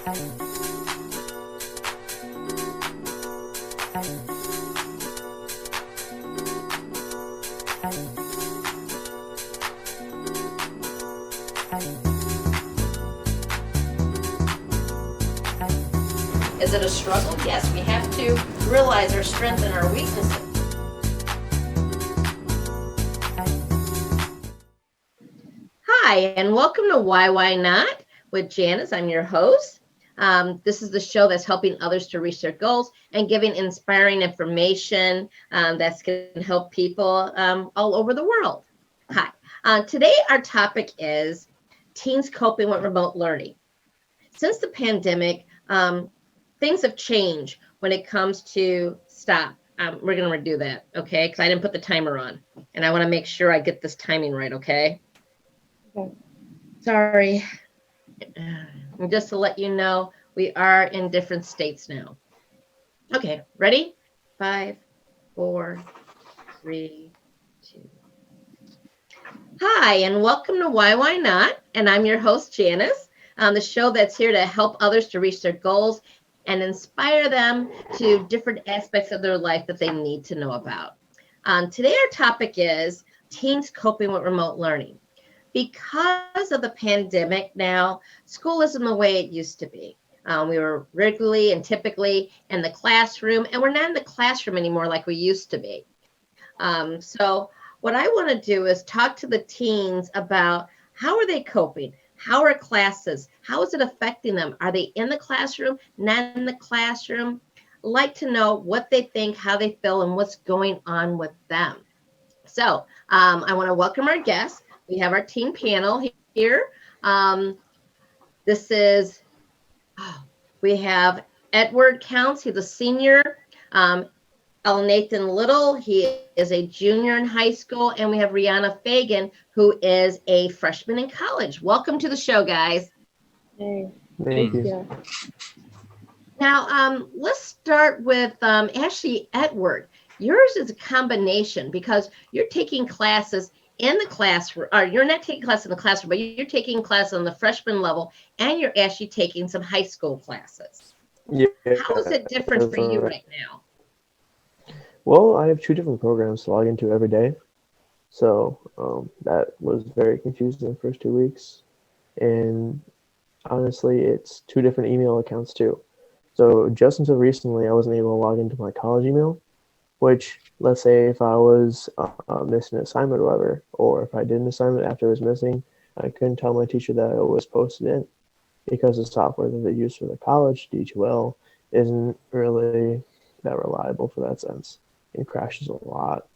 Is it a struggle? Yes, we have to realize our strengths and our weaknesses. Hi, and welcome to Why Not with Janice. I'm your host. This is the show that's helping others to reach their goals and giving inspiring information that's going to help people all over the world. Hi. Today, our topic is teens coping with remote learning. Since the pandemic, things have changed when it comes to stop. We're going to redo that, okay? Because I didn't put the timer on, and I want to make sure I get this timing right, okay? Okay. Sorry. And just to let you know, we are in different states now. Okay, ready? 5, 4, 3, 2. Hi, and welcome to Why Not? And I'm your host, Janice, the show that's here to help others to reach their goals and inspire them to different aspects of their life that they need to know about. Today, our topic is teens coping with remote learning. Because of the pandemic now, school isn't the way it used to be. We were regularly and typically in the classroom, and we're not in the classroom anymore like we used to be. So what I want to do is talk to the teens about how are they coping? How are classes? How is it affecting them? Are they in the classroom, not in the classroom? Like to know what they think, how they feel, and what's going on with them. So I want to welcome our guests. We have our teen panel here. This is, we have Edward Counts. He's a senior. L. Nathan Little, he is a junior in high school. And we have Rihanna Fagan, who is a freshman in college. Welcome to the show, guys. Hey. Thank you. Yeah. Now, let's start with Ashley Edward. Yours is a combination because you're taking classes in the classroom, or you're not taking classes in the classroom, but you're taking classes on the freshman level, and you're actually taking some high school classes. Yeah. How is it different for you right now? Well, I have two different programs to log into every day. So that was very confusing the first 2 weeks. And honestly, it's two different email accounts too. So just until recently, I wasn't able to log into my college email, which, let's say if I was missing an assignment or whatever, or if I did an assignment after it was missing, I couldn't tell my teacher that it was posted in because the software that they use for the college, D2L, isn't really that reliable for that sense. It crashes a lot.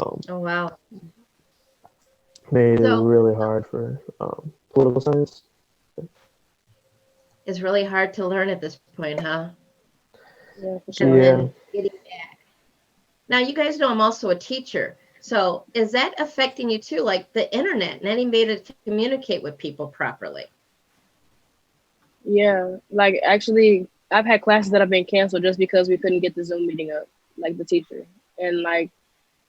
Oh, wow. Made it really hard for political science. It's really hard to learn at this point, huh? Yeah, for And sure. then getting back. Now, you guys know I'm also a teacher. So is that affecting you too, like the internet and any way to communicate with people properly? Yeah. Like actually I've had classes that have been canceled just because we couldn't get the Zoom meeting up, like the teacher. And like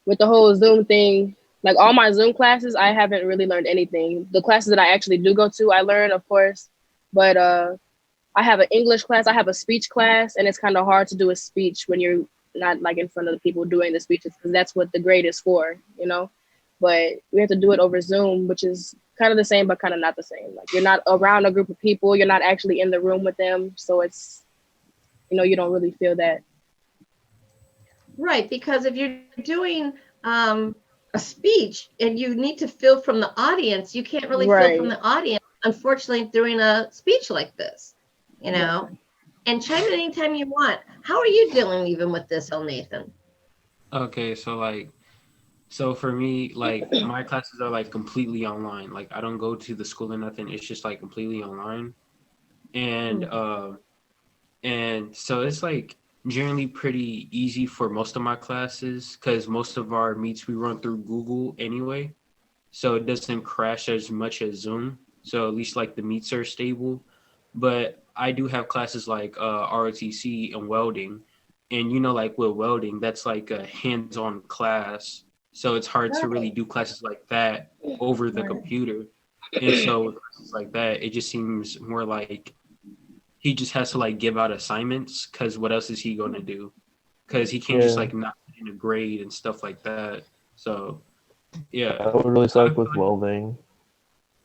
with the whole Zoom thing, like all my Zoom classes, I haven't really learned anything. The classes that I actually do go to, I learn, of course. But I have an English class, I have a speech class, and it's kind of hard to do a speech when you're not like in front of the people doing the speeches because that's what the grade is for, you know. But we have to do it over Zoom, which is kind of the same, but kind of not the same. Like you're not around a group of people, you're not actually in the room with them, so it's, you know, you don't really feel that. Right, because if you're doing a speech and you need to feel from the audience, you can't really feel from Right. the audience, unfortunately, during a speech like this, you know. And chime in anytime you want. How are you dealing even with this, El Nathan? Okay, so for me, like my classes are like completely online. Like I don't go to the school or nothing. It's just like completely online. And and so it's like generally pretty easy for most of my classes because most of our meets we run through Google anyway. So it doesn't crash as much as Zoom. So at least like the meets are stable. But I do have classes like ROTC and welding. And you know, like with welding, that's like a hands-on class. So it's hard to really do classes like that over the computer. And so with classes like that, it just seems more like he just has to like give out assignments because what else is he going to do? Because he can't just Yeah. like not put in a grade and stuff like that. So yeah, That would really I suck feel with like- welding.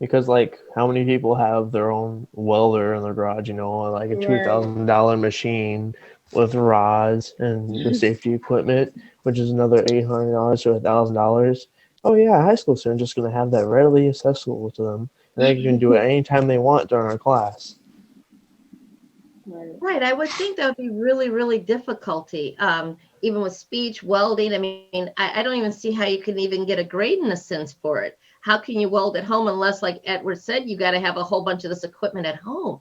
Because like how many people have their own welder in their garage, like a Right. $2,000 machine with rods and the safety equipment, which is another $800 to $1,000. Oh yeah, a high school student just gonna have that readily accessible to them. And they can do it anytime they want during our class. Right. Right, I would think that would be really, really difficulty. Even with speech, welding. I mean, I don't even see how you can even get a grade in a sense for it. How can you weld at home unless, like Edward said, you got to have a whole bunch of this equipment at home?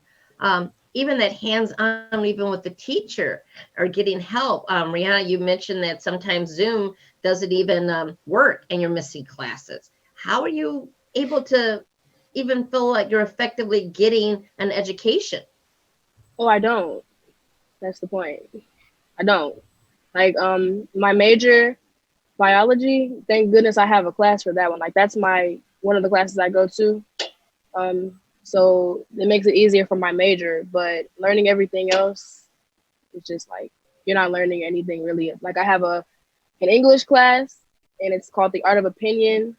Even that hands-on, even with the teacher or getting help. Rihanna, you mentioned that sometimes Zoom doesn't even work and you're missing classes. How are you able to even feel like you're effectively getting an education? Oh, I don't. That's the point. I don't. Like, my major, biology, thank goodness I have a class for that one. Like, that's one of the classes I go to. So it makes it easier for my major, but learning everything else is just like, you're not learning anything really. Like, I have an English class, and it's called The Art of Opinion.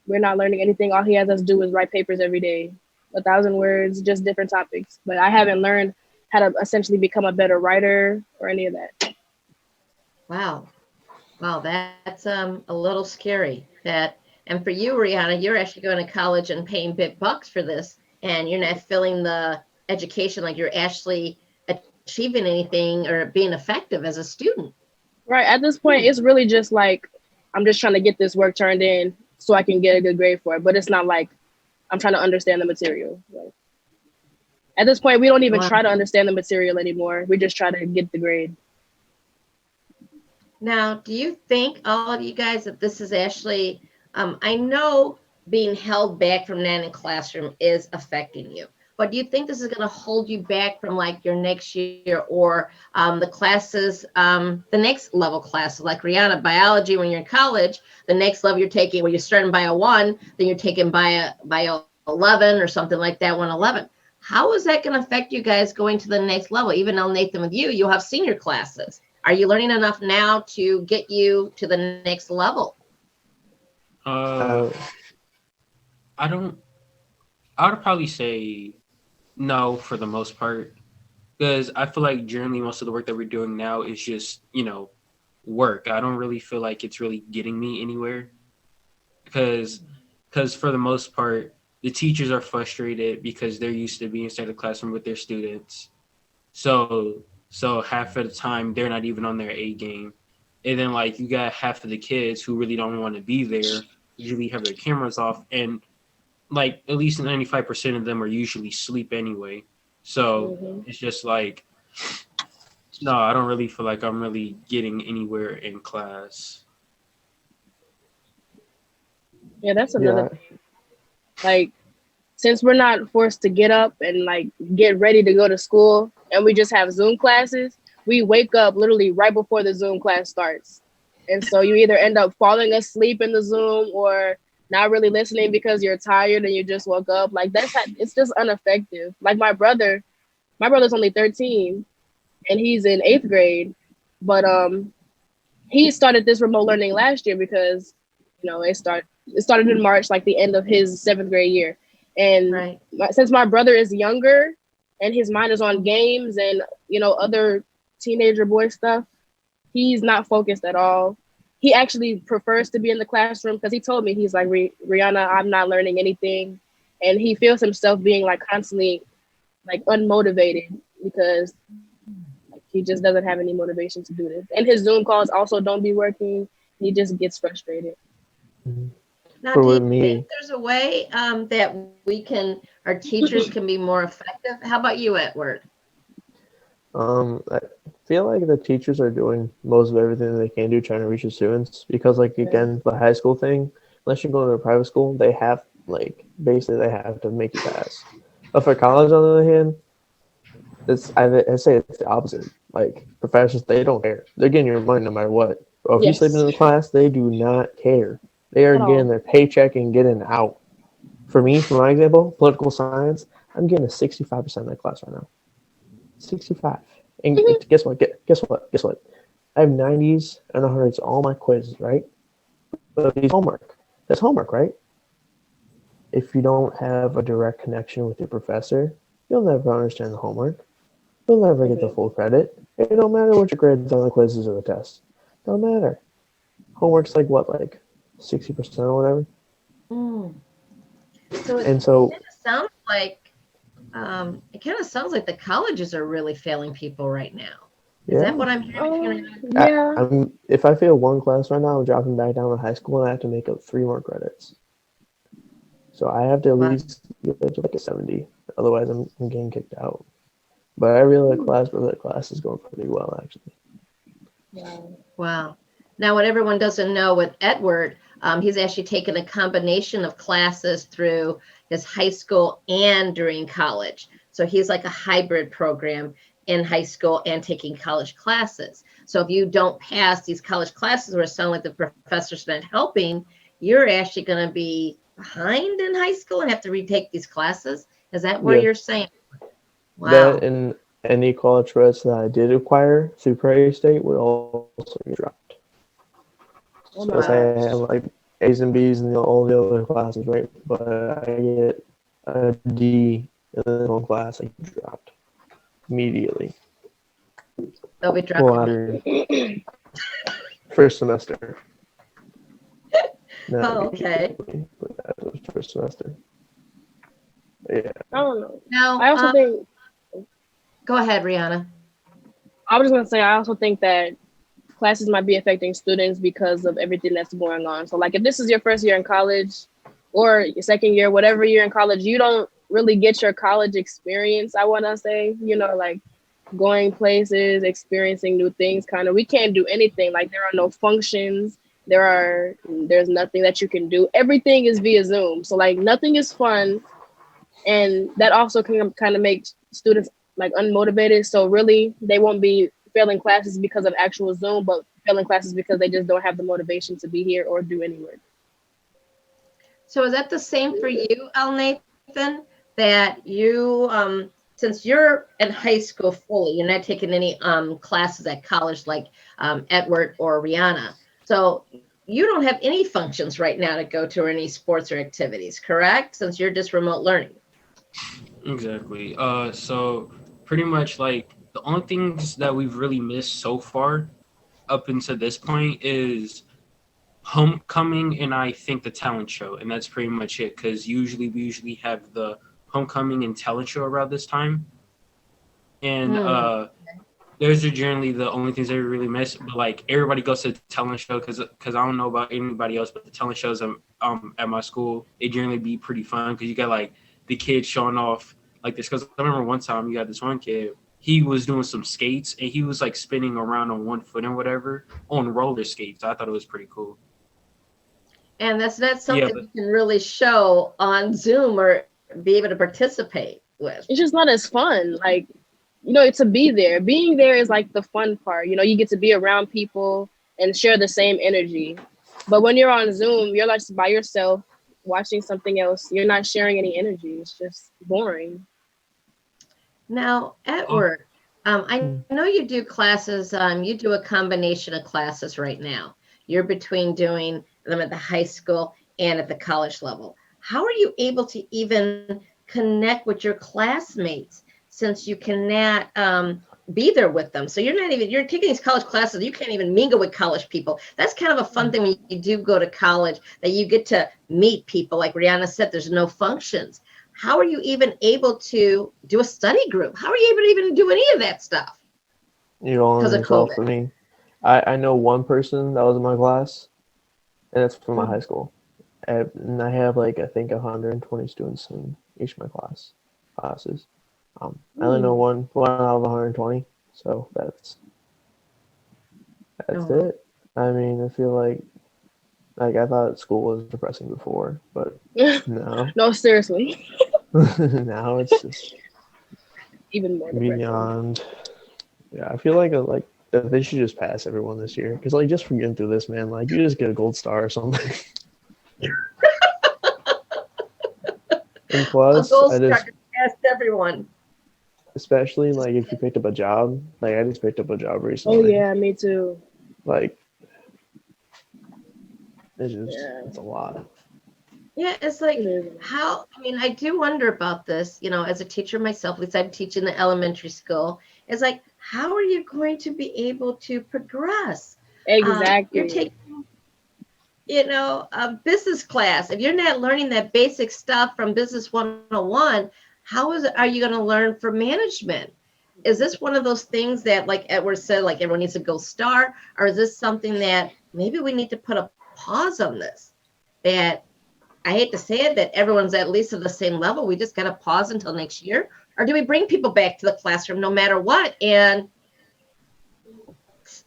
We're not learning anything. All he has us do is write papers every day, 1,000 words, just different topics. But I haven't learned how to essentially become a better writer or any of that. Wow. Wow, that's a little scary. And for you, Rihanna, you're actually going to college and paying big bucks for this, and you're not feeling the education like you're actually achieving anything or being effective as a student. Right. At this point, it's really just like I'm just trying to get this work turned in so I can get a good grade for it. But it's not like I'm trying to understand the material. Like, at this point, we don't even Wow. try to understand the material anymore. We just try to get the grade. Now, do you think, all of you guys, that this is actually, I know being held back from that in classroom is affecting you, but do you think this is going to hold you back from like your next year or the classes, the next level classes, like Rihanna, biology when you're in college, the next level you're taking, when you're starting bio 1, then you're taking bio 11 or something like that, 111. How is that going to affect you guys going to the next level? Even though, Nathan, with you, you'll have senior classes. Are you learning enough now to get you to the next level? I don't. I would probably say no for the most part because I feel like generally most of the work that we're doing now is just work. I don't really feel like it's really getting me anywhere because for the most part the teachers are frustrated because they're used to being inside the classroom with their students. So half of the time they're not even on their A game. And then like you got half of the kids who really don't want to be there, usually have their cameras off, and like at least 95% of them are usually asleep anyway. So it's just like no, I don't really feel like I'm really getting anywhere in class. Yeah, that's another Yeah, thing. Like, since we're not forced to get up and like get ready to go to school and we just have Zoom classes, we wake up literally right before the Zoom class starts. And so you either end up falling asleep in the Zoom or not really listening because you're tired and you just woke up. Like it's just ineffective. Like my brother's only 13 and he's in 8th grade, but he started this remote learning last year because it started in March, like the end of his 7th grade year. And Right. since my brother is younger and his mind is on games and other teenager boy stuff, he's not focused at all. He actually prefers to be in the classroom because he told me, he's like, Rihanna, I'm not learning anything. And he feels himself being like constantly like unmotivated because like, he just doesn't have any motivation to do this. And his Zoom calls also don't be working. He just gets frustrated. Now, for do you with me, think there's a way that our teachers can be more effective? How about you, Edward? I feel like the teachers are doing most of everything they can do trying to reach the students because, like, again, the high school thing, unless you're going to a private school, they have, like, basically they have to make you pass. But for college, on the other hand, I say it's the opposite. Like, professors, they don't care. They're getting your money no matter what. Or if you sleep in the class, they do not care. They are At all. getting their paycheck and getting out. For me, for my example, political science, I'm getting a 65% in that class right now. 65. And guess what? Guess what? Guess what? I have 90s and 100s all my quizzes, right? But it's homework. That's homework, right? If you don't have a direct connection with your professor, you'll never understand the homework. You'll never get the full credit. It don't matter what your grades on the quizzes or the tests. Don't matter. Homework's like what, like 60% or whatever? Mm. So And so, kind of sounds like it kind of sounds like the colleges are really failing people right now. Is yeah. that what I'm hearing? Yeah. If I fail one class right now, I'm dropping back down to high school and I have to make up 3 more credits. So I have to at Wow. least get to like a 70. Otherwise, I'm getting kicked out. But I really like class, but that class is going pretty well, actually. Wow. Now, what everyone doesn't know with Edward, he's actually taken a combination of classes through his high school and during college. So he's like a hybrid program in high school and taking college classes. So if you don't pass these college classes where it sounds like the professor's not helping, you're actually going to be behind in high school and have to retake these classes. Is that what Yeah. you're saying? Wow. That and any college credits that I did acquire through Prairie State would also get dropped. Oh So my say I gosh. have like A's and B's in all the other classes, right? But I get a D in the whole class, I get dropped immediately. They'll be dropping. Well, after first semester. Not Oh, okay. immediately, but that was first semester. Yeah. I don't know. Now, I also think go ahead, Rihanna. I was just gonna say I also think that classes might be affecting students because of everything that's going on. So like if this is your first year in college or your second year, whatever year in college, you don't really get your college experience, I wanna say, like going places, experiencing new things kind of. We can't do anything. Like there are no functions. There's nothing that you can do. Everything is via Zoom. So like nothing is fun. And that also can kind of make students like unmotivated. So really they won't be failing classes because of actual Zoom, but failing classes because they just don't have the motivation to be here or do any work. So is that the same for you, El Nathan? That you, since you're in high school fully, you're not taking any classes at college like Edward or Rihanna. So you don't have any functions right now to go to or any sports or activities, correct? Since you're just remote learning. Exactly. So pretty much like the only things that we've really missed so far up until this point is homecoming and I think the talent show, and that's pretty much it. Because we usually have the homecoming and talent show around this time, and those are generally the only things that we really miss. But like everybody goes to the talent show because I don't know about anybody else, but the talent shows at my school, they generally be pretty fun because you got like the kids showing off like this. Because I remember one time you got this one kid, he was doing some skates and he was like spinning around on one foot and whatever on roller skates. I thought it was pretty cool. And that's not something you can really show on Zoom or be able to participate with. It's just not as fun. Like, to be there. Being there is like the fun part. You get to be around people and share the same energy. But when you're on Zoom, you're like by yourself watching something else. You're not sharing any energy. It's just boring. Now, Edward, I know you do classes. You do a combination of classes right now. You're between doing them at the high school and at the college level. How are you able to even connect with your classmates since you cannot be there with them? So you're taking these college classes, you can't even mingle with college people. That's kind of a fun thing when you do go to college, that you get to meet people. Like Rihanna said, there's no functions. How are you even able to do a study group? How are you able to even do any of that stuff? You're all Because in of yourself COVID. for me. I know one person that was in my class, and it's from my high school. And I have like I think 120 students in each of my classes. I only know one out of 120, so that's it. I mean, I feel like I thought school was depressing before, but no. No, seriously. Now it's just Even more depressing. beyond. Yeah, I feel like they should just pass everyone this year because like just for getting through this, man, like you just get a gold star or something. And plus, a gold star to pass everyone. especially like if you picked up a job. Like I just picked up a job Oh recently. yeah, me too. Like it's just Yeah, it's a lot. Yeah, it's it like is. how, I mean, I do wonder about this, as a teacher myself, at least I'm teaching the elementary school. It's like, how are you going to be able to progress? You're Exactly. taking, a business class. If you're not learning that basic stuff from Business 101, are you going to learn for management? Is this one of those things that, like Edward said, like everyone needs to go start, or is this something that maybe we need to put a pause on this? That I hate to say it, that everyone's at least at the same level. We just got to pause until next year, or do we bring people back to the classroom no matter what? And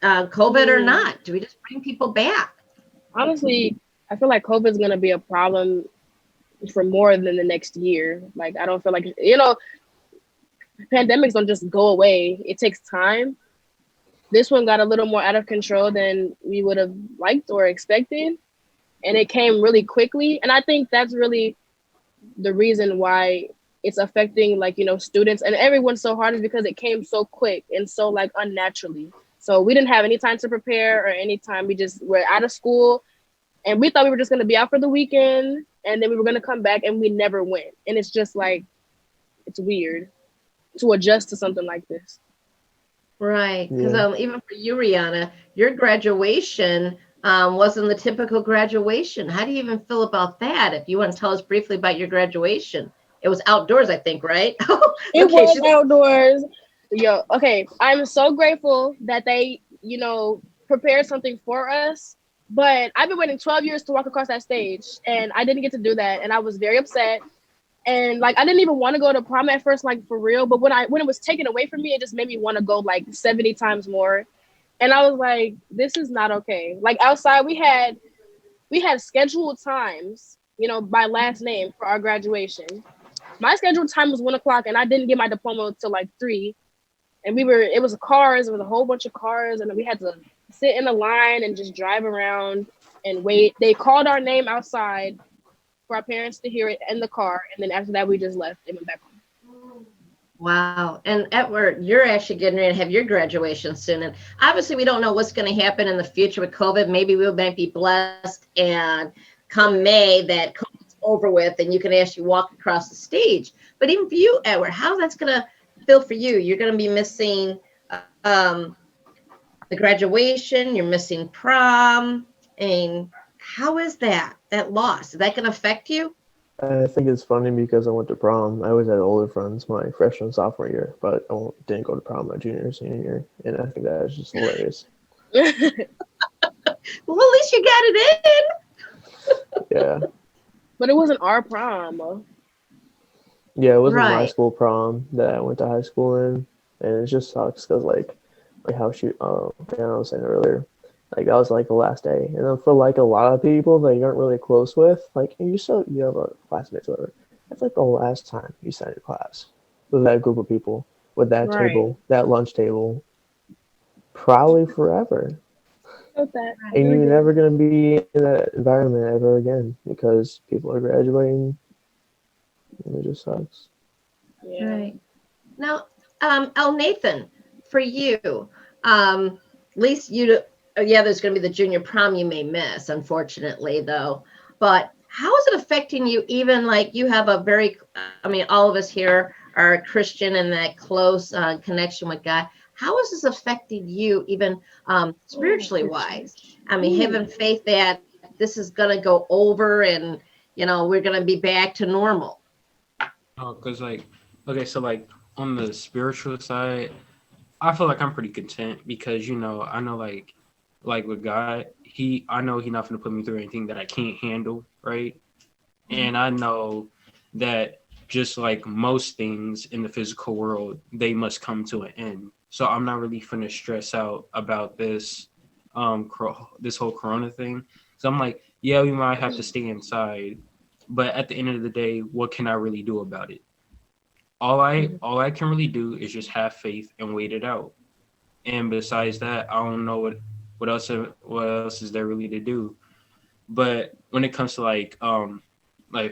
COVID or not, do we just bring people back? Honestly, I feel like COVID is gonna be a problem for more than the next year. Like I don't feel like pandemics don't just go away. It takes time. This one got a little more out of control than we would have liked or expected, and it came really quickly. And I think that's really the reason why it's affecting students and everyone so hard, is because it came so quick and so like unnaturally. So we didn't have any time to prepare or any time. We just were out of school, and we thought we were just going to be out for the weekend, and then we were going to come back, and we never went. And it's just like, it's weird to adjust to something like this. Right. Because Yeah. even for you, Rihanna, your graduation wasn't the typical graduation. How do you even feel about that? If you want to tell us briefly about your graduation, it was outdoors, I think, right? It Okay. was outdoors. Yo, okay. I'm so grateful that they, prepared something for us. But I've been waiting 12 years to walk across that stage, and I didn't get to do that. And I was very upset. And like I didn't even want to go to prom at first, like for real. But when it was taken away from me, it just made me want to go like 70 times more. And I was like, this is not okay. Like outside, we had scheduled times, by last name for our graduation. My scheduled time was 1 o'clock, and I didn't get my diploma till like 3. And it was cars, it was a whole bunch of cars, and we had to sit in a line and just drive around and wait. They called our name outside for our parents to hear it in the car, and then after that, we just left and went back home. Wow. And Edward, you're actually getting ready to have your graduation soon. And obviously, we don't know what's going to happen in the future with COVID. Maybe we might be blessed, and come May, that COVID's over with and you can actually walk across the stage. But even for you, Edward, how that's going to feel for you? You're going to be missing the graduation, you're missing prom. And how is that loss? Is that going to affect you? I think it's funny because I went to prom. I always had older friends my freshman sophomore year, but didn't go to prom my junior or senior year, and I think that is just hilarious. Well, at least you got it in. Yeah. But it wasn't our prom. Yeah, it wasn't my Right. school prom that I went to high school in, and it just sucks because like how Diana was saying earlier, like that was like the last day, and then for like a lot of people that you aren't really close with, like and you have a classmates or whatever, that's like the last time you sat in your class with that group of people, with that Right. table, that lunch table, probably forever, Felt that. and you're never gonna be in that environment ever again because people are graduating, and it just sucks. Yeah. Right. Now, El Nathan, for you, at least there's going to be the junior prom you may miss, unfortunately, though. But how is it affecting you? Even like you have all of us here are Christian and that close connection with God. How is this affecting you, even spiritually wise? I mean, having faith that this is going to go over and, we're going to be back to normal. Oh, because okay, so on the spiritual side, I feel like I'm pretty content because I know like with God, I know He's not going to put me through anything that I can't handle, right? And I know that just like most things in the physical world, they must come to an end. So I'm not really finna stress out about this this whole corona thing. So I'm like, yeah, we might have to stay inside, but at the end of the day, what can I really do about it? All I can really do is just have faith and wait it out. And besides that, I don't know what else is there really to do. But when it comes to like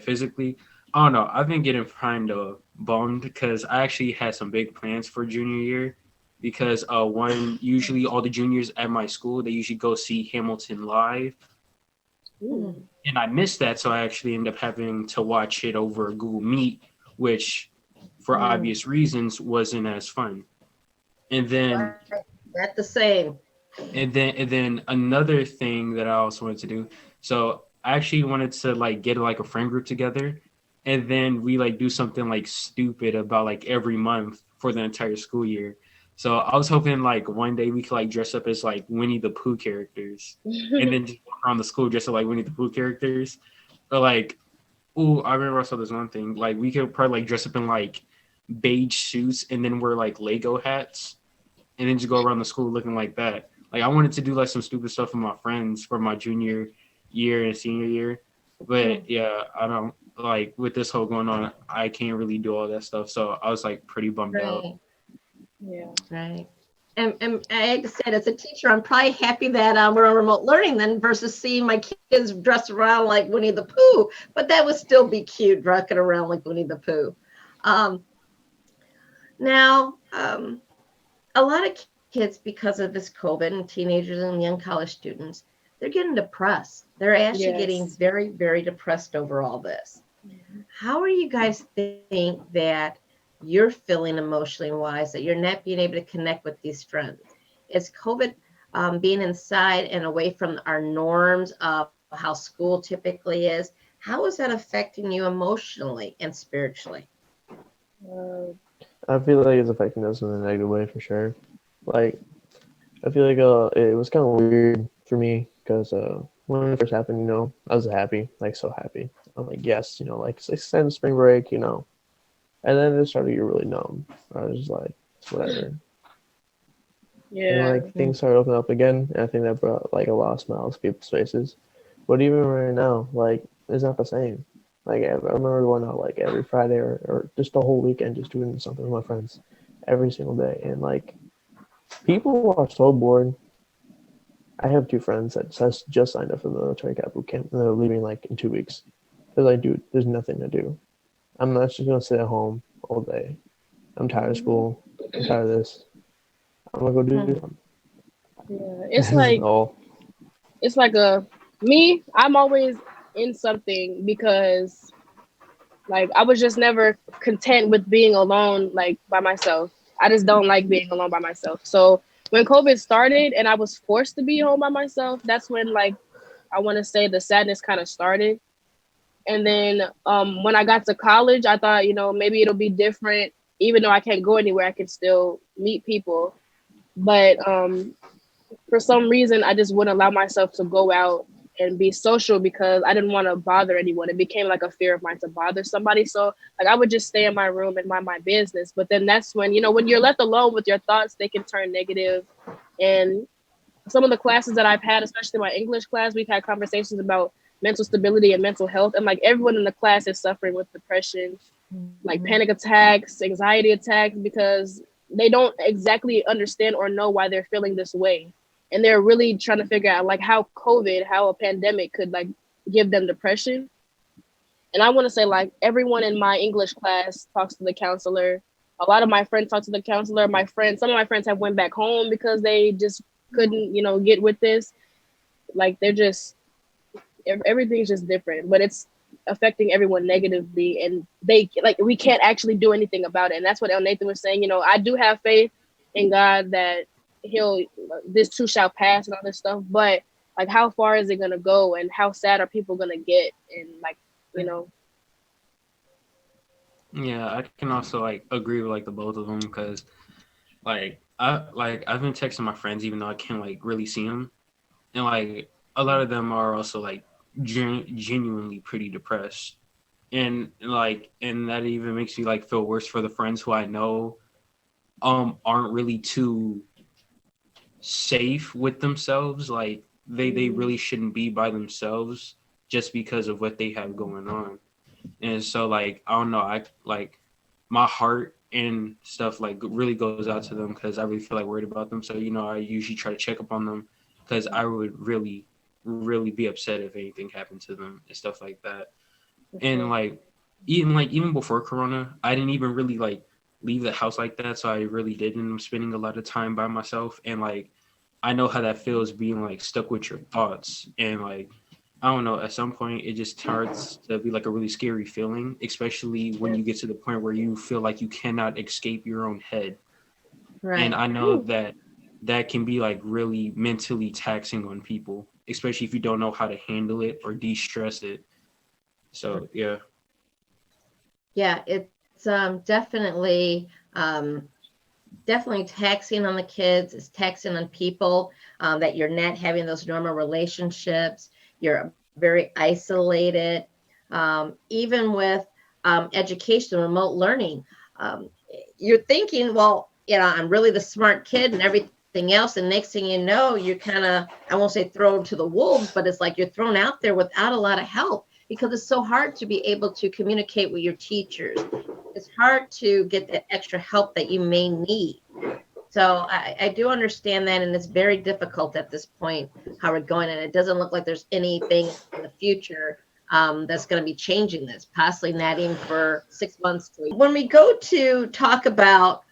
physically, I don't know. I've been getting kind of bummed because I actually had some big plans for junior year. Because one, usually all the juniors at my school, they usually go see Hamilton live, Ooh. and I missed that, so I actually ended up having to watch it over Google Meet, which, for obvious reasons, wasn't as fun. And then, Right. Not the same. and then another thing that I also wanted to do. So I actually wanted to like get like a friend group together, and then we like do something like stupid about like every month for the entire school year. So I was hoping like one day we could like dress up as like Winnie the Pooh characters, and then just walk around the school dressed up like Winnie the Pooh characters. Or like, oh, I remember I saw this one thing. Like we could probably like dress up in like beige suits and then wear like Lego hats, and then just go around the school looking like that. Like I wanted to do like some stupid stuff with my friends for my junior year and senior year, but yeah, I don't like with this whole going on. I can't really do all that stuff, so I was like pretty bummed out. Right. Yeah. Right. And like I said, as a teacher, I'm probably happy that we're on remote learning then versus seeing my kids dressed around like Winnie the Pooh. But that would still be cute, rocking around like Winnie the Pooh. Um, now, a lot of kids, because of this COVID and teenagers and young college students, they're getting depressed. They're actually getting Yes. very, very depressed over all this. How are you guys think that you're feeling emotionally wise, that you're not being able to connect with these friends? Is COVID being inside and away from our norms of how school typically is? How is that affecting you emotionally and spiritually? Uh, I feel like it's affecting us in a negative way for sure. Like, I feel like it was kind of weird for me because when it first happened, I was happy, like so happy. I'm like, yes, like it's extended spring break, and then it started to get really numb. I was just like, it's whatever. And yeah. like things started opening up again, and I think that brought like a lot of smiles to people's faces. But even right now, like it's not the same. Like I remember going out like every Friday or just the whole weekend, just doing something with my friends every single day, and like people are so bored. I have two friends that just signed up for the military cap boot camp, and they're leaving like in 2 weeks. They're like, dude, there's nothing to do. I'm not just gonna sit at home all day. I'm tired of school. I'm tired of this. I'm gonna go do something. Yeah. This is all. It's like a me, I'm always in something because like I was just never content with being alone like by myself. I just don't like being alone by myself. So when COVID started and I was forced to be home by myself, that's when like I want to say the sadness kind of started. And then when I got to college, I thought, maybe it'll be different. Even though I can't go anywhere, I can still meet people. But for some reason, I just wouldn't allow myself to go out and be social because I didn't want to bother anyone. It became like a fear of mine to bother somebody. So like I would just stay in my room and mind my business. But then that's when, when you're left alone with your thoughts, they can turn negative. And some of the classes that I've had, especially my English class, we've had conversations about mental stability and mental health. And like everyone in the class is suffering with depression, like panic attacks, anxiety attacks, because they don't exactly understand or know why they're feeling this way. And they're really trying to figure out like how a pandemic could like give them depression. And I want to say like everyone in my English class talks to the counselor. A lot of my friends talk to the counselor. Some of my friends have went back home because they just couldn't, get with this. Like they're just, everything's just different, but it's affecting everyone negatively. And we can't actually do anything about it. And that's what El Nathan was saying. I do have faith in God that this too shall pass and all this stuff. But like, how far is it going to go? And how sad are people going to get? And like, Yeah, I can also like agree with like the both of them because I've been texting my friends even though I can't like really see them, and like a lot of them are also like genuinely pretty depressed, and that even makes me like feel worse for the friends who I know aren't really too safe with themselves. Like they really shouldn't be by themselves just because of what they have going on. And so like I don't know, I like my heart and stuff like really goes out to them because I really feel like worried about them. So I usually try to check up on them because I would really be upset if anything happened to them and stuff like that. And like even before Corona, I didn't even really like leave the house like that. So I really did end up spending a lot of time by myself. And like, I know how that feels being like stuck with your thoughts. And like, I don't know, at some point it just starts to be like a really scary feeling, especially when you get to the point where you feel like you cannot escape your own head. And Right. I know that that can be like really mentally taxing on people, especially if you don't know how to handle it or de-stress it. So yeah. Yeah, it's definitely taxing on the kids. It's taxing on people, that you're not having those normal relationships. You're very isolated. Even with education, remote learning, um, you're thinking, well, I'm really the smart kid and everything else. And next thing you know, you're kind of, I won't say thrown to the wolves, but it's like you're thrown out there without a lot of help, because it's so hard to be able to communicate with your teachers. It's hard to get the extra help that you may need. So I do understand that, and it's very difficult at this point how we're going, and it doesn't look like there's anything in the future that's going to be changing this, possibly not even for 6 months. When we go to talk about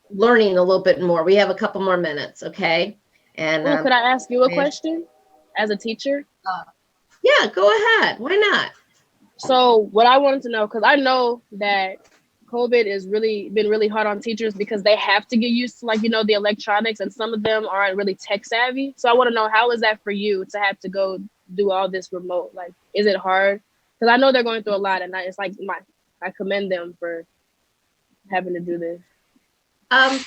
learning a little bit more, we have a couple more minutes, okay? And Could I ask you a question as a teacher? yeah, go ahead. Why not? So what I wanted to know, because I know that COVID has really been really hard on teachers because they have to get used to, like, the electronics, and some of them aren't really tech savvy. So I want to know, how is that for you to have to go do all this remote? Like, is it hard? Because I know they're going through a lot, and it's like I commend them for having to do this.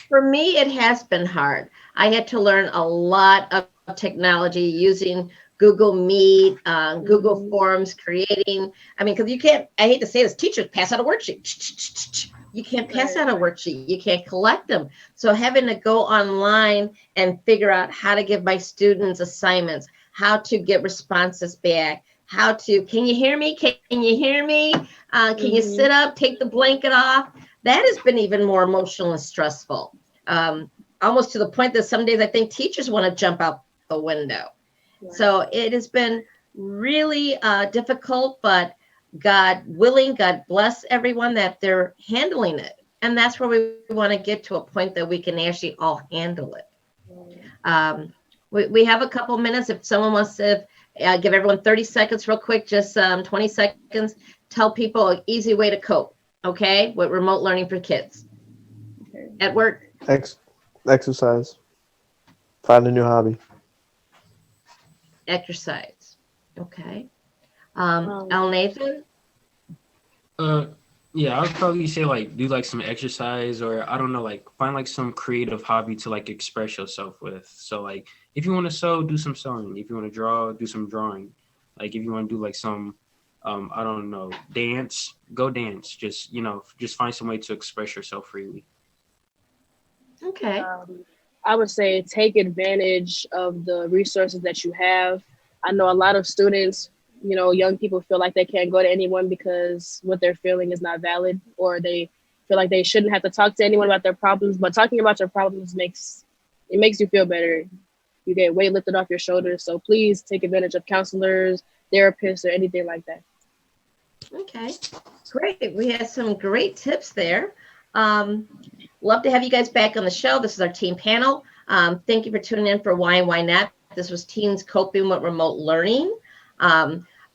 For me, it has been hard. I had to learn a lot of technology using Google Meet, Google Forms, creating. I mean, because you can't, I hate to say this, teachers pass out a worksheet. You can't pass out a worksheet. You can't collect them. So having to go online and figure out how to give my students assignments, how to get responses back, can you hear me? Can you hear me? Can you sit up, take the blanket off? That has been even more emotional and stressful. Almost to the point that some days I think teachers want to jump out the window. Right. So it has been really difficult, but God willing, God bless everyone that they're handling it. And that's where we want to get to a point that we can actually all handle it. We have a couple minutes. If someone wants to give everyone 30 seconds real quick, just 20 seconds, tell people an easy way to cope, okay, with remote learning for kids. Okay. At work. Exercise. Find a new hobby. Exercise. Okay. Al Nathan? Yeah, I would probably say like do like some exercise, or I don't know, like find like some creative hobby to like express yourself with. So like if you want to sew, do some sewing. If you want to draw, do some drawing. Like if you want to do like some I don't know, dance, go dance. Just find some way to express yourself freely. Okay. I would say take advantage of the resources that you have. I know a lot of students, young people feel like they can't go to anyone because what they're feeling is not valid, or they feel like they shouldn't have to talk to anyone about their problems. But talking about your problems makes you feel better. You get weight lifted off your shoulders. So please take advantage of counselors, therapists, or anything like that. Okay, great. We had some great tips there. Love to have you guys back on the show. This is our team panel. Thank you for tuning in for Why and Why Not. This was Teens Coping with Remote Learning.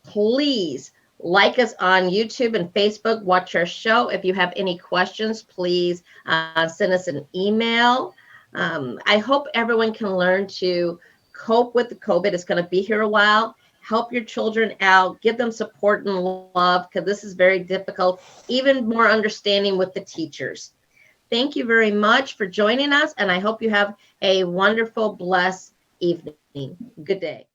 Please like us on YouTube and Facebook. Watch our show. If you have any questions, please send us an email. I hope everyone can learn to cope with the COVID. It's going to be here a while. Help your children out. Give them support and love, because this is very difficult. Even more understanding with the teachers. Thank you very much for joining us, and I hope you have a wonderful, blessed evening. Good day.